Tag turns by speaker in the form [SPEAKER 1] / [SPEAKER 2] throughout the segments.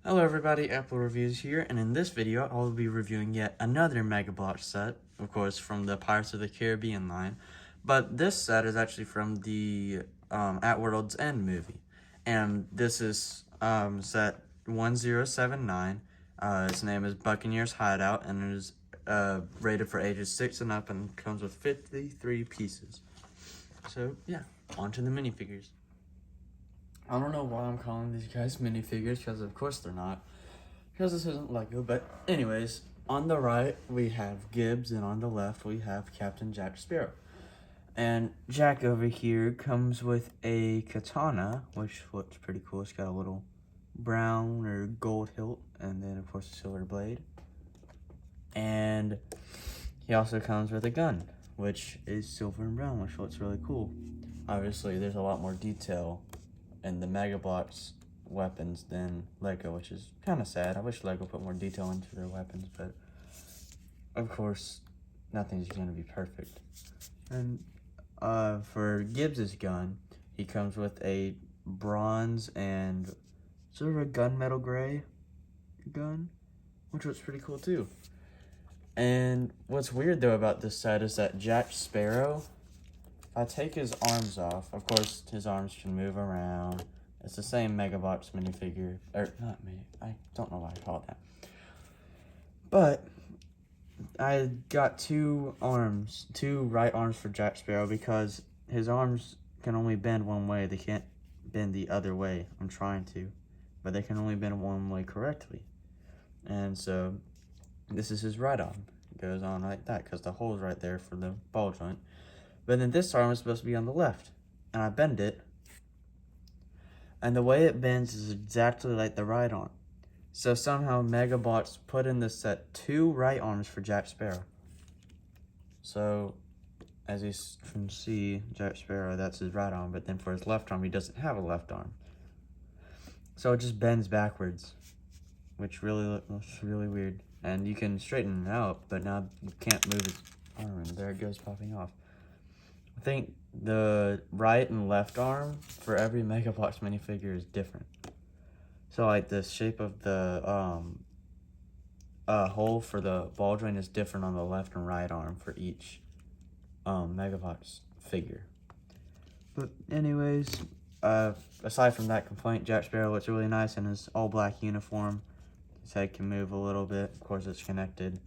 [SPEAKER 1] Hello everybody, Apple Reviews here, and in this video I'll be reviewing yet another Mega Bloks set, of course from the Pirates of the Caribbean line, but this set is actually from the At World's End movie, and this is set 1079. Its name is Buccaneers Hideout, and it is rated for ages 6 and up, and comes with 53 pieces. So yeah, on to the minifigures. I don't know why I'm calling these guys minifigures, because of course they're not, because this isn't Lego. But anyways, on the right we have Gibbs, and on the left we have Captain Jack Sparrow. And Jack over here comes with a katana, which looks pretty cool. It's got a little brown or gold hilt, and then of course a silver blade. And he also comes with a gun, which is silver and brown, which looks really cool. Obviously there's a lot more detail and the Mega Bloks weapons than Lego, which is kind of sad. I wish Lego put more detail into their weapons, but of course, nothing's going to be perfect. And for Gibbs's gun, he comes with a bronze and sort of a gunmetal gray gun, which was pretty cool too. And what's weird though about this set is that Jack Sparrow, I take his arms off. Of course, his arms can move around. It's the same Mega Bloks minifigure. Or, not me. I don't know why I call it that. But, I got two right arms for Jack Sparrow, because his arms can only bend one way. They can't bend the other way. I'm trying to. But they can only bend one way correctly. And so, this is his right arm. It goes on like that, because the hole's right there for the ball joint. But then this arm is supposed to be on the left, and I bend it, and the way it bends is exactly like the right arm. So somehow Mega Bloks put in this set two right arms for Jack Sparrow. So, as you can see, Jack Sparrow, that's his right arm, but then for his left arm, he doesn't have a left arm. So it just bends backwards, which really looks really weird. And you can straighten it out, but now you can't move his arm, and there it goes popping off. I think the right and left arm for every Mega Bloks minifigure is different. So like the shape of the hole for the ball joint is different on the left and right arm for each Mega Bloks figure. But anyways, aside from that complaint, Jack Sparrow looks really nice in his all black uniform. His head can move a little bit. Of course, it's connected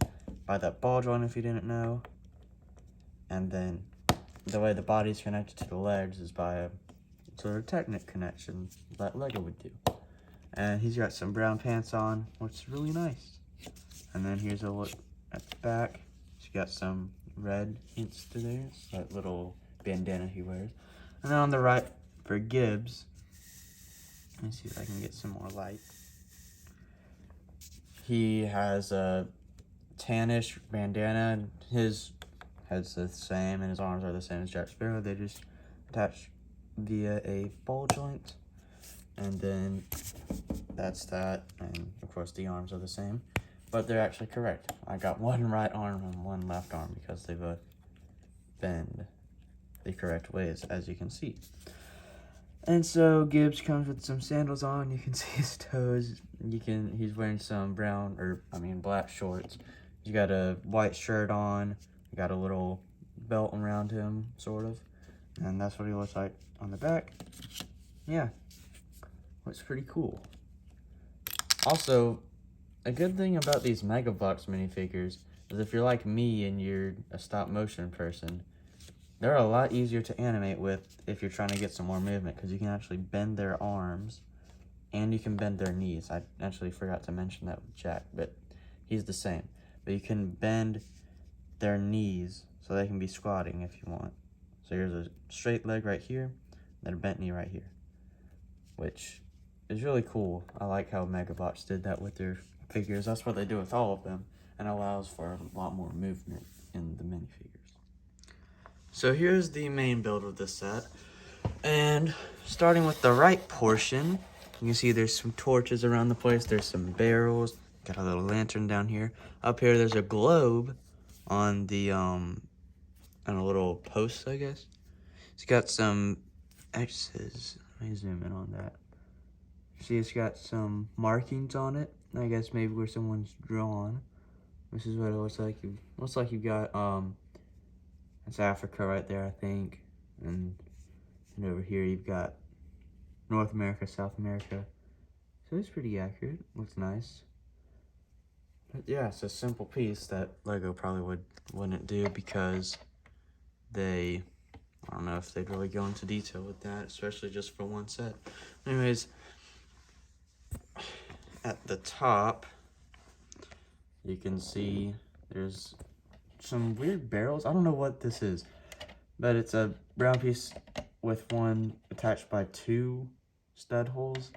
[SPEAKER 1] by that ball joint if you didn't know. And then the way the body's connected to the legs is by a sort of Technic connection that Lego would do. And he's got some brown pants on, which is really nice. And then here's a look at the back. He's got some red hints to there. It's that little bandana he wears. And then on the right, for Gibbs, let me see if I can get some more light. He has a tannish bandana. His head's the same, and his arms are the same as Jack Sparrow. They just attach via a ball joint, and then that's that. And of course, the arms are the same, but they're actually correct. I got one right arm and one left arm because they both bend the correct ways, as you can see. And so Gibbs comes with some sandals on. You can see his toes. He's wearing some black shorts. He's got a white shirt on. Got a little belt around him, sort of. And that's what he looks like on the back. Yeah. Looks pretty cool. Also, a good thing about these Mega Bloks minifigures is if you're like me and you're a stop motion person, they're a lot easier to animate with if you're trying to get some more movement, because you can actually bend their arms and you can bend their knees. I actually forgot to mention that with Jack, but he's the same. But you can bend their knees so they can be squatting if you want. So here's a straight leg right here, then a bent knee right here, which is really cool. I like how Mega Bloks did that with their figures. That's what they do with all of them, and allows for a lot more movement in the minifigures. So here's the main build of this set, and starting with the right portion, you can see there's some torches around the place. There's some barrels. Got a little lantern down here. Up here, there's a globe on the on a little post, I guess. It's got some X's. Let me zoom in on that. See, it's got some markings on it. I guess maybe where someone's drawn. This is what it looks like. Looks like you've got it's Africa right there, I think, and over here you've got North America, South America. So it's pretty accurate. Looks nice. But yeah, it's a simple piece that Lego probably wouldn't do because I don't know if they'd really go into detail with that, especially just for one set. Anyways, at the top, you can see there's some weird barrels. I don't know what this is, but it's a brown piece with one attached by 2 stud holes.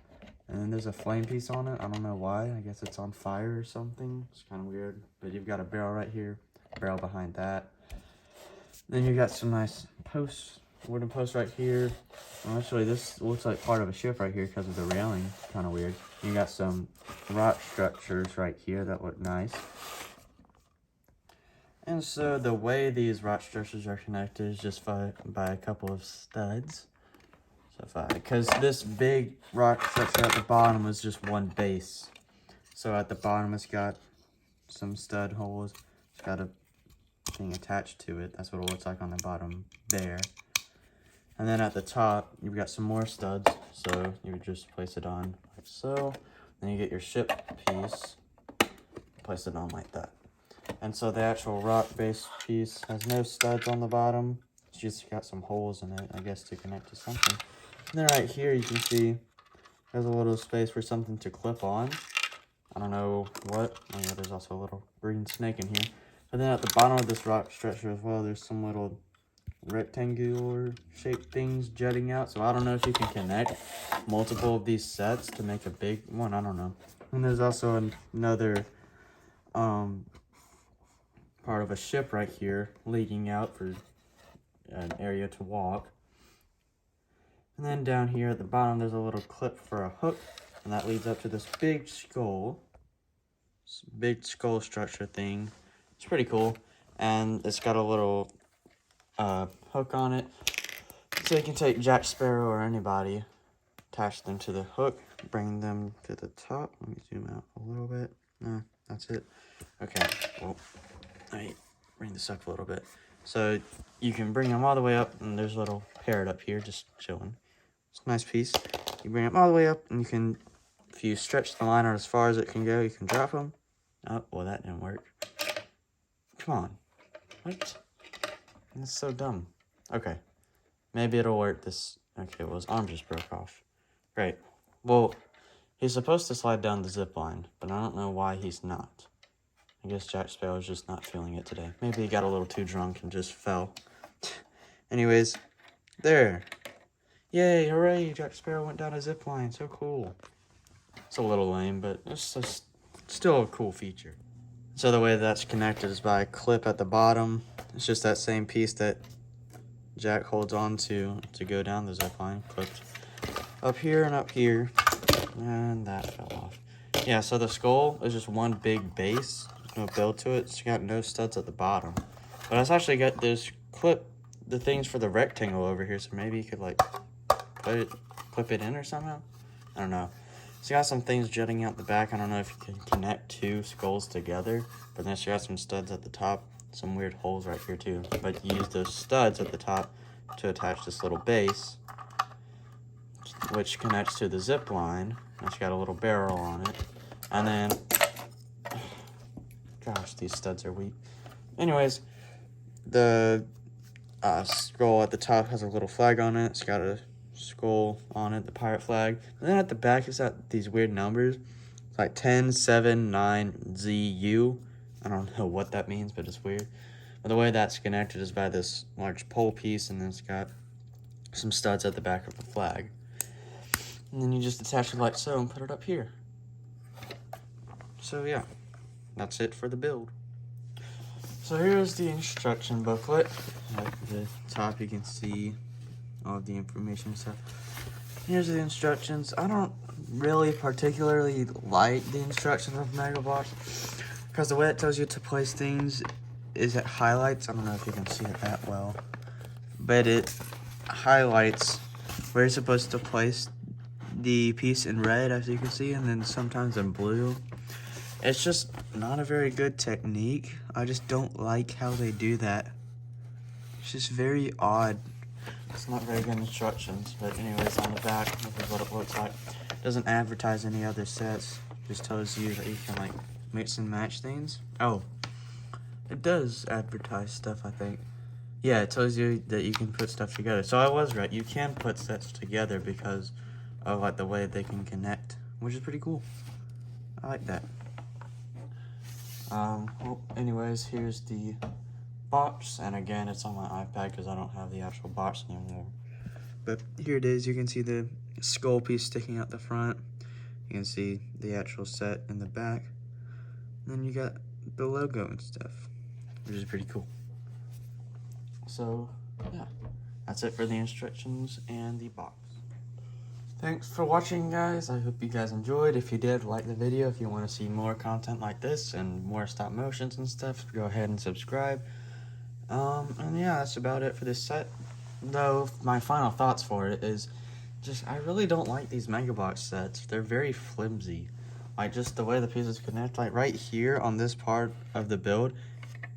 [SPEAKER 1] And then there's a flame piece on it. I don't know why. I guess it's on fire or something. It's kind of weird. But you've got a barrel right here, barrel behind that. Then you've got some nice posts, wooden posts right here. Well, actually, this looks like part of a ship right here because of the railing. Kind of weird. You got some rock structures right here that look nice. And so the way these rock structures are connected is just by a couple of studs. Because this big rock structure at the bottom was just one base. So at the bottom it's got some stud holes. It's got a thing attached to it. That's what it looks like on the bottom there. And then at the top, you've got some more studs. So you would just place it on like so. Then you get your ship piece, place it on like that. And so the actual rock base piece has no studs on the bottom. It's just got some holes in it, I guess, to connect to something. And then right here, you can see there's a little space for something to clip on. I don't know what. Oh yeah, there's also a little green snake in here. But then at the bottom of this rock structure as well, there's some little rectangular shaped things jutting out. So I don't know if you can connect multiple of these sets to make a big one. I don't know. And there's also another part of a ship right here leading out for an area to walk. And then down here at the bottom, there's a little clip for a hook, and that leads up to this big skull. This big skull structure thing. It's pretty cool, and it's got a little hook on it, so you can take Jack Sparrow or anybody, attach them to the hook, bring them to the top. Let me zoom out a little bit. No, that's it. Okay, well, let me bring this up a little bit. So you can bring them all the way up, and there's a little parrot up here just chilling. It's a nice piece. You bring them all the way up, and you can, if you stretch the line out as far as it can go, you can drop them. Oh, well, that didn't work. Come on. What? That's so dumb. Okay. Maybe it'll work this. Okay, well, his arm just broke off. Great. Well, he's supposed to slide down the zip line, but I don't know why he's not. I guess Jack Sparrow's just not feeling it today. Maybe he got a little too drunk and just fell. Anyways, there. Yay, hooray, Jack Sparrow went down a zip line. So cool. It's a little lame, but it's still a cool feature. So the way that's connected is by a clip at the bottom. It's just that same piece that Jack holds on to go down the zip line. Clipped up here and up here. And that fell off. Yeah, so the skull is just one big base. There's no build to it. It's got no studs at the bottom. But it's actually got this the things for the rectangle over here. So maybe you could like clip it in or somehow. I don't know. It's got some things jutting out the back. I don't know if you can connect 2 skulls together. But then it's got some studs at the top. Some weird holes right here too. But you use those studs at the top to attach this little base, which connects to the zip line. It's got a little barrel on it. And then, gosh, these studs are weak. Anyways, the skull at the top has a little flag on it. It's got a skull on it, the pirate flag. And then at the back, it's got these weird numbers. It's like 10, 7, 9, ZU. I don't know what that means, but it's weird. But the way that's connected is by this large pole piece, and then it's got some studs at the back of the flag. And then you just attach it like so and put it up here. So yeah, that's it for the build. So here's the instruction booklet. At the top you can see all of the information and stuff. Here's the instructions. I don't really particularly like the instructions of Mega Bloks, because the way it tells you to place things is it highlights. I don't know if you can see it that well, but it highlights where you're supposed to place the piece in red, as you can see, and then sometimes in blue. It's just not a very good technique. I just don't like how they do that. It's just very odd. It's not very good instructions, but anyways, on the back, this is what it looks like. It doesn't advertise any other sets. It just tells you that you can like mix and match things. Oh, it does advertise stuff, I think. Yeah, it tells you that you can put stuff together. So I was right. You can put sets together because of like the way they can connect, which is pretty cool. I like that. Well, anyways, here's the box, and again, it's on my iPad because I don't have the actual box anymore. But here it is. You can see the skull piece sticking out the front. You can see the actual set in the back. And then you got the logo and stuff, which is pretty cool. So, yeah, that's it for the instructions and the box. Thanks for watching, guys. I hope you guys enjoyed. If you did, like the video. If you want to see more content like this and more stop motions and stuff, go ahead and subscribe. And yeah, that's about it for this set. Though, my final thoughts for it is just, I really don't like these Mega Bloks sets. They're very flimsy. Like, just the way the pieces connect, like right here on this part of the build,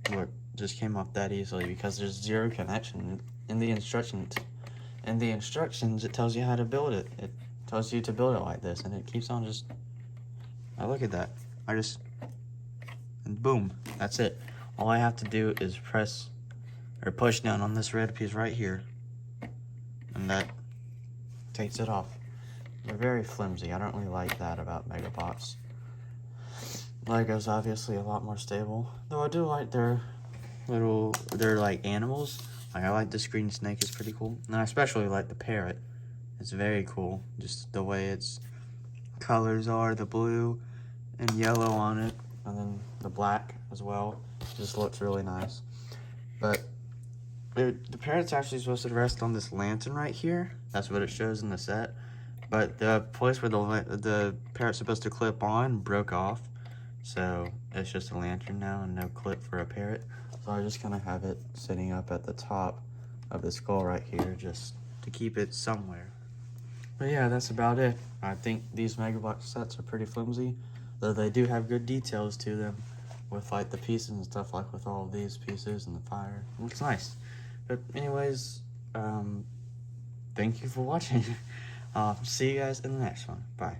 [SPEAKER 1] where it just came off that easily because there's zero connection in the instructions. In the instructions, it tells you how to build it. It tells you to build it like this, and it keeps on just... Now look at that. And boom, that's it. All I have to do is press or push down on this red piece right here, and that takes it off. They're very flimsy. I don't really like that about Mega Bloks. Lego's obviously a lot more stable, though I do like their like animals. Like, I like this green snake, is pretty cool. And I especially like the parrot. It's very cool. Just the way its colors are, the blue and yellow on it, and then the black as well. Just looks really nice. But the parrot's actually supposed to rest on this lantern right here. That's what it shows in the set. But the place where the parrot's supposed to clip on broke off. So it's just a lantern now and no clip for a parrot. So I just kind of have it sitting up at the top of the skull right here just to keep it somewhere. But yeah, that's about it. I think these Mega Bloks sets are pretty flimsy, though they do have good details to them with like the pieces and stuff, like with all of these pieces and the fire. It looks nice. But anyways, thank you for watching. See you guys in the next one. Bye.